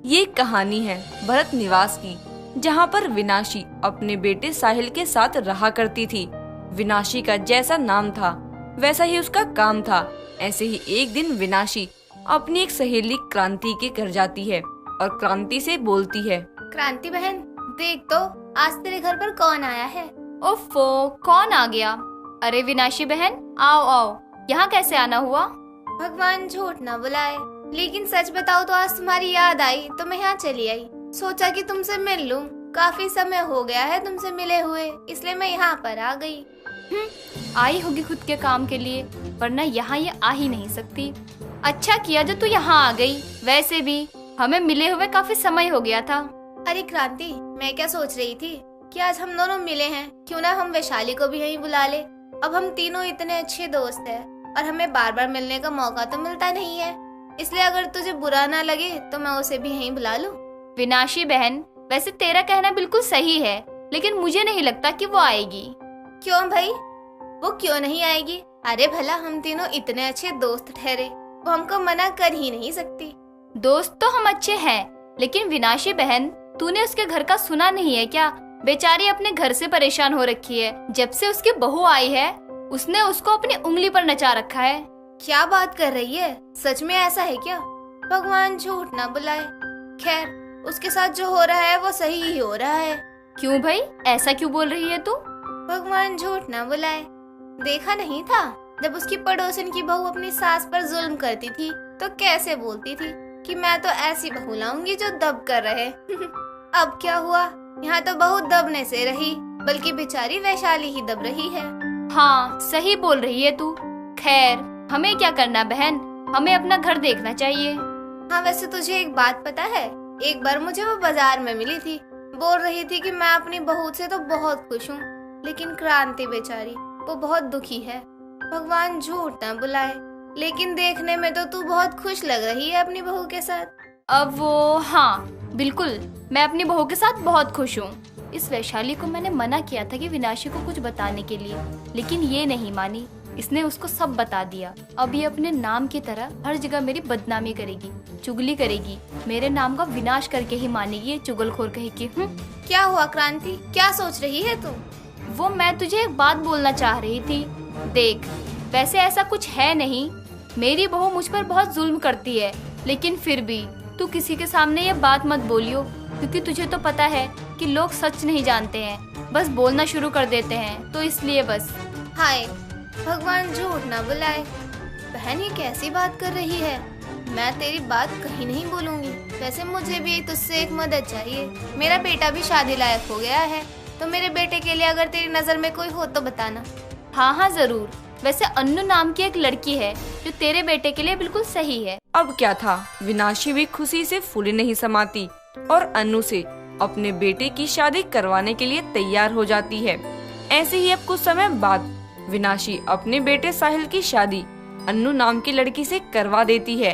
ये कहानी है भरत निवास की, जहाँ पर विनाशी अपने बेटे साहिल के साथ रहा करती थी। विनाशी का जैसा नाम था वैसा ही उसका काम था। ऐसे ही एक दिन विनाशी अपनी एक सहेली क्रांति के घर जाती है और क्रांति से बोलती है, क्रांति बहन, देख तो आज तेरे घर पर कौन आया है। ओफो, कौन आ गया? अरे विनाशी बहन, आओ आओ, यहाँ कैसे आना हुआ? भगवान झूठ ना बुलाए, लेकिन सच बताओ तो आज तुम्हारी याद आई तो मैं यहाँ चली आई। सोचा कि तुमसे मिल लूं, काफी समय हो गया है तुमसे मिले हुए, इसलिए मैं यहाँ पर आ गई। आई होगी खुद के काम के लिए, वरना यहाँ ये आ ही नहीं सकती। अच्छा किया जो तू यहाँ आ गई। वैसे भी हमें मिले हुए काफी समय हो गया था। अरे क्रांति, मैं क्या सोच रही थी कि आज हम दोनों मिले हैं, क्यों ना हम वैशाली को भी यहीं बुला ले। अब हम तीनों इतने अच्छे दोस्त हैं और हमें बार बार मिलने का मौका तो मिलता नहीं है, इसलिए अगर तुझे बुरा ना लगे तो मैं उसे भी यहीं बुला लूं। विनाशी बहन, वैसे तेरा कहना बिल्कुल सही है, लेकिन मुझे नहीं लगता कि वो आएगी। क्यों भाई, वो क्यों नहीं आएगी? अरे भला हम तीनों इतने अच्छे दोस्त ठहरे, वो हमको मना कर ही नहीं सकती। दोस्त तो हम अच्छे हैं, लेकिन विनाशी बहन, तूने उसके घर का सुना नहीं है क्या? बेचारी अपने घर से परेशान हो रखी है। जब से उसकी बहू आई है उसने उसको अपनी उंगली पर नचा रखा है। क्या बात कर रही है? सच में ऐसा है क्या? भगवान झूठ ना बुलाए। खैर, उसके साथ जो हो रहा है वो सही ही हो रहा है। क्यों भाई, ऐसा क्यों बोल रही है तू? भगवान झूठ ना बुलाए। देखा नहीं था जब उसकी पड़ोसन की बहू अपनी सास पर जुल्म करती थी तो कैसे बोलती थी कि मैं तो ऐसी बहू लाऊंगी जो दब कर रहे। अब क्या हुआ, यहाँ तो बहू दबने से रही, बल्कि बेचारी वैशाली ही दब रही है। हाँ, सही बोल रही है तू। खैर, हमें क्या करना बहन, हमें अपना घर देखना चाहिए। हाँ, वैसे तुझे एक बात पता है, एक बार मुझे वो बाजार में मिली थी, बोल रही थी कि मैं अपनी बहू से तो बहुत खुश हूँ, लेकिन क्रांति बेचारी वो बहुत दुखी है। भगवान झूठ ना बुलाए, लेकिन देखने में तो तू बहुत खुश लग रही है अपनी बहू के साथ। अब वो, हाँ बिल्कुल, मैं अपनी बहू के साथ बहुत खुश हूँ। इस वैशाली को मैंने मना किया था कि विनाशी को कुछ बताने के लिए, लेकिन ये नहीं मानी। इसने उसको सब बता दिया। अब ये अपने नाम की तरह हर जगह मेरी बदनामी करेगी, चुगली करेगी, मेरे नाम का विनाश करके ही मानेगी ये चुगलखोर कहेगी। क्या हुआ क्रांति, क्या सोच रही है तू? वो मैं तुझे एक बात बोलना चाह रही थी। देख, वैसे ऐसा कुछ है नहीं, मेरी बहू मुझ पर बहुत जुल्म करती है, लेकिन फिर भी तू किसी के सामने ये बात मत बोलियो, क्योंकि तुझे तो पता है कि लोग सच नहीं जानते हैं, बस बोलना शुरू कर देते हैं, तो इसलिए बस। हाय, भगवान झूठ ना बुलाए। बहन, ये कैसी बात कर रही है? मैं तेरी बात कहीं नहीं बोलूंगी। वैसे मुझे भी तुझसे एक मदद चाहिए। मेरा बेटा भी शादी लायक हो गया है, तो मेरे बेटे के लिए अगर तेरी नजर में कोई हो तो बताना। हाँ हाँ जरूर। वैसे अन्नू नाम की एक लड़की है जो तेरे बेटे के लिए बिल्कुल सही है। अब क्या था, विनाशी भी खुशी से फूले नहीं समाती और अन्नू से अपने बेटे की शादी करवाने के लिए तैयार हो जाती है। ऐसे ही अब कुछ समय बाद विनाशी अपने बेटे साहिल की शादी अन्नू नाम की लड़की से करवा देती है।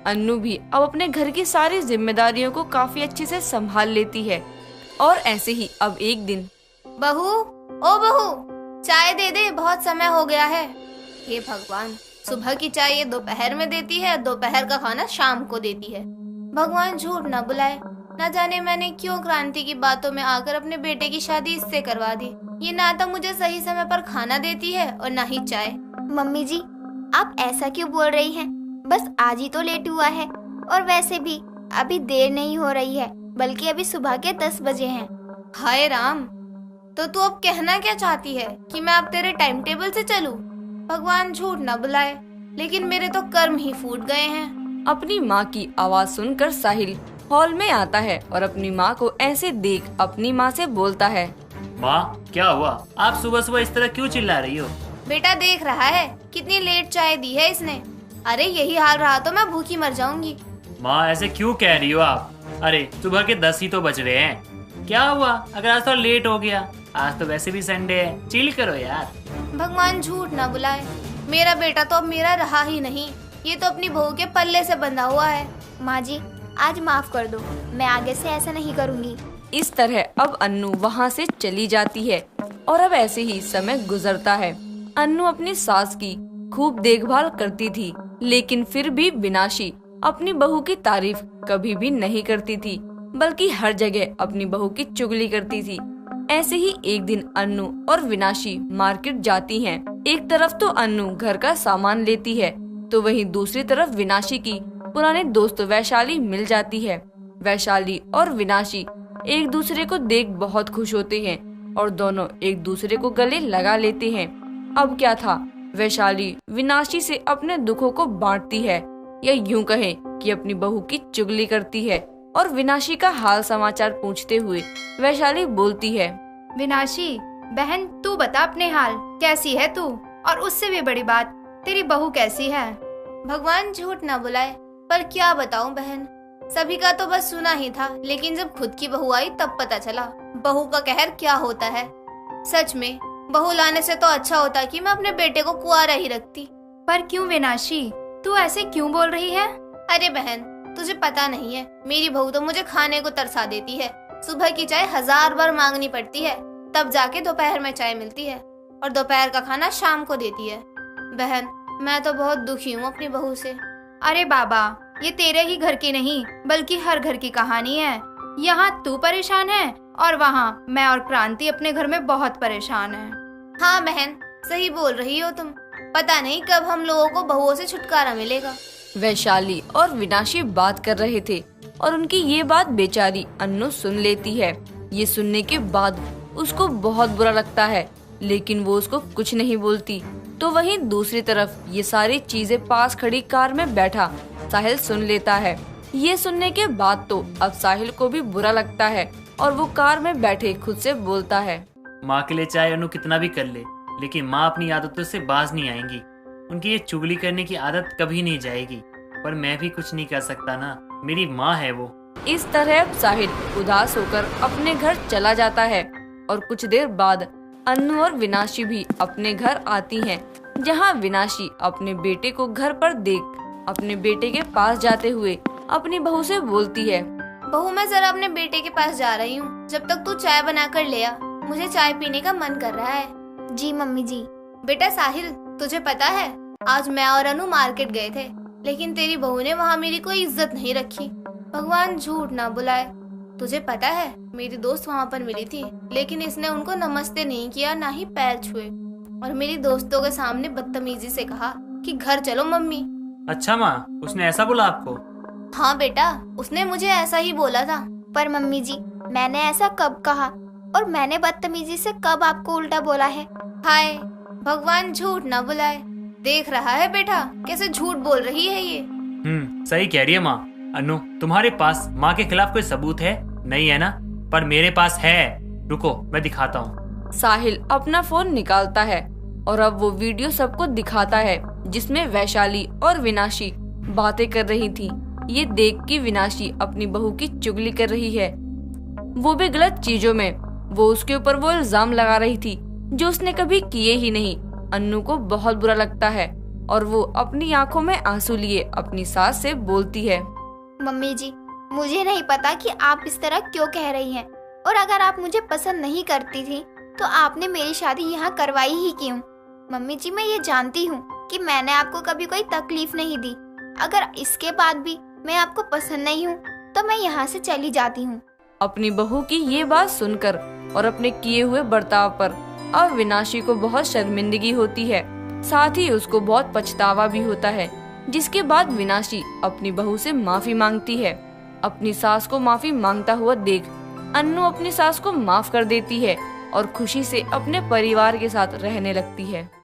अन्नू भी अब अपने घर की सारी जिम्मेदारियों को काफी अच्छे से संभाल लेती है। और ऐसे ही अब एक दिन, बहू, ओ बहू, चाय दे दे, बहुत समय हो गया है। हे भगवान, सुबह की चाय ये दोपहर में देती है, दोपहर का खाना शाम को देती है। भगवान झूठ ना बुलाए, न जाने मैंने क्यों क्रांति की बातों में आकर अपने बेटे की शादी इससे करवा दी। ये ना तो मुझे सही समय पर खाना देती है और ना ही चाय। मम्मी जी, आप ऐसा क्यों बोल रही हैं? बस आज ही तो लेट हुआ है, और वैसे भी अभी देर नहीं हो रही है, बल्कि अभी सुबह के 10 बजे हैं। हाय राम, तो तू अब कहना क्या चाहती है कि मैं अब तेरे टाइम टेबल से चलूं? भगवान झूठ ना बुलाए, लेकिन मेरे तो कर्म ही फूट गए हैं। अपनी माँ की आवाज सुनकर साहिल हॉल में आता है और अपनी माँ को ऐसे देख अपनी माँ से बोलता है, माँ क्या हुआ, आप सुबह सुबह इस तरह क्यों चिल्ला रही हो? बेटा देख रहा है कितनी लेट चाय दी है इसने। अरे यही हाल रहा तो मैं भूखी मर जाऊंगी। माँ ऐसे क्यों कह रही हो आप? अरे सुबह के 10 ही तो बज रहे हैं, क्या हुआ अगर आज थोड़ा लेट हो गया? आज तो वैसे भी संडे है, चिल करो यार। भगवान झूठ ना बुलाए, मेरा बेटा तो अब मेरा रहा ही नहीं, ये तो अपनी बहू के पल्ले से बंधा हुआ है। माँ जी, आज माफ कर दो, मैं आगे से ऐसा नहीं करूँगी। इस तरह अब अन्नू वहाँ से चली जाती है और अब ऐसे ही समय गुजरता है। अन्नू अपनी सास की खूब देखभाल करती थी, लेकिन फिर भी विनाशी अपनी बहू की तारीफ कभी भी नहीं करती थी, बल्कि हर जगह अपनी बहू की चुगली करती थी। ऐसे ही एक दिन अन्नू और विनाशी मार्केट जाती हैं। एक तरफ तो अन्नू घर का सामान लेती है, तो वहीं दूसरी तरफ विनाशी की पुराने दोस्त वैशाली मिल जाती है। वैशाली और विनाशी एक दूसरे को देख बहुत खुश होते हैं और दोनों एक दूसरे को गले लगा लेते हैं। अब क्या था, वैशाली विनाशी से अपने दुखों को बांटती है, या यूं कहें कि अपनी बहू की चुगली करती है। और विनाशी का हाल समाचार पूछते हुए वैशाली बोलती है, विनाशी बहन, तू बता अपने हाल, कैसी है तू? और उससे भी बड़ी बात, तेरी बहू कैसी है? भगवान झूठ ना बुलाए, पर क्या बताऊं बहन, सभी का तो बस सुना ही था, लेकिन जब खुद की बहू आई तब पता चला बहू का कहर क्या होता है। सच में बहू लाने से तो अच्छा होता कि मैं अपने बेटे को कुंवारा ही रखती। पर क्यों विनाशी, तू ऐसे क्यों बोल रही है? अरे बहन, तुझे पता नहीं है, मेरी बहू तो मुझे खाने को तरसा देती है। सुबह की चाय 1000 बार मांगनी पड़ती है, तब जाके दोपहर में चाय मिलती है, और दोपहर का खाना शाम को देती है। बहन, मैं तो बहुत दुखी हूँ अपनी बहू से। अरे बाबा, ये तेरे ही घर की नहीं बल्कि हर घर की कहानी है। यहाँ तू परेशान है और वहाँ मैं और क्रांति अपने घर में बहुत परेशान है। हाँ बहन, सही बोल रही हो तुम। पता नहीं कब हम लोगों को बहुओं से छुटकारा मिलेगा। वैशाली और विनाशी बात कर रहे थे और उनकी ये बात बेचारी अन्नू सुन लेती है। ये सुनने के बाद उसको बहुत बुरा लगता है, लेकिन वो उसको कुछ नहीं बोलती। तो वहीं दूसरी तरफ ये सारी चीजें पास खड़ी कार में बैठा साहिल सुन लेता है। ये सुनने के बाद तो अब साहिल को भी बुरा लगता है और वो कार में बैठे खुद से बोलता है, माँ के लिए चाहे अनु कितना भी कर ले, लेकिन माँ अपनी आदतों से बाज नहीं आएंगी। उनकी ये चुगली करने की आदत कभी नहीं जाएगी, पर मैं भी कुछ नहीं कर सकता ना, मेरी माँ है वो। इस तरह अब साहिल उदास होकर अपने घर चला जाता है और कुछ देर बाद अन्नू और विनाशी भी अपने घर आती हैं, जहां विनाशी अपने बेटे को घर पर देख अपने बेटे के पास जाते हुए अपनी बहू से बोलती है, बहू, मैं जरा अपने बेटे के पास जा रही हूँ, जब तक तू चाय बना कर ले आ, मुझे चाय पीने का मन कर रहा है। जी मम्मी जी। बेटा साहिल, तुझे पता है आज मैं और अनु मार्केट गए थे, लेकिन तेरी बहू ने वहाँ मेरी कोई इज्जत नहीं रखी। भगवान झूठ ना बुलाए, तुझे पता है मेरी दोस्त वहाँ पर मिली थी, लेकिन इसने उनको नमस्ते नहीं किया, ना ही पैर छुए, और मेरी दोस्तों के सामने बदतमीजी से कहा कि घर चलो मम्मी। अच्छा माँ, उसने ऐसा बोला आपको? हाँ बेटा, उसने मुझे ऐसा ही बोला था। पर मम्मी जी, मैंने ऐसा कब कहा, और मैंने बदतमीजी से कब आपको उल्टा बोला है? हाय, भगवान झूठ ना बुलाए। देख रहा है बेटा कैसे झूठ बोल रही है ये। सही कह रही है माँ। अनु, तुम्हारे पास माँ के खिलाफ कोई सबूत है? नहीं है ना? पर मेरे पास है, रुको मैं दिखाता हूँ। साहिल अपना फोन निकालता है और अब वो वीडियो सबको दिखाता है, जिसमें वैशाली और विनाशी बातें कर रही थी। ये देख कि विनाशी अपनी बहू की चुगली कर रही है, वो भी गलत चीजों में। वो उसके ऊपर वो इल्जाम लगा रही थी जो उसने कभी किए ही नहीं। अन्नू को बहुत बुरा लगता है और वो अपनी आंखों में आंसू लिए अपनी सास से बोलती है, मम्मी जी, मुझे नहीं पता कि आप इस तरह क्यों कह रही हैं, और अगर आप मुझे पसंद नहीं करती थी तो आपने मेरी शादी यहाँ करवाई ही क्यों? मम्मी जी, मैं ये जानती हूँ कि मैंने आपको कभी कोई तकलीफ नहीं दी। अगर इसके बाद भी मैं आपको पसंद नहीं हूँ तो मैं यहाँ से चली जाती हूँ। अपनी बहू की ये बात सुनकर और अपने किए हुए बर्ताव पर अब विनाशी को बहुत शर्मिंदगी होती है, साथ ही उसको बहुत पछतावा भी होता है। जिसके बाद विनाशी अपनी बहू से माफी मांगती है। अपनी सास को माफी मांगता हुआ देख अन्नू अपनी सास को माफ कर देती है और खुशी से अपने परिवार के साथ रहने लगती है।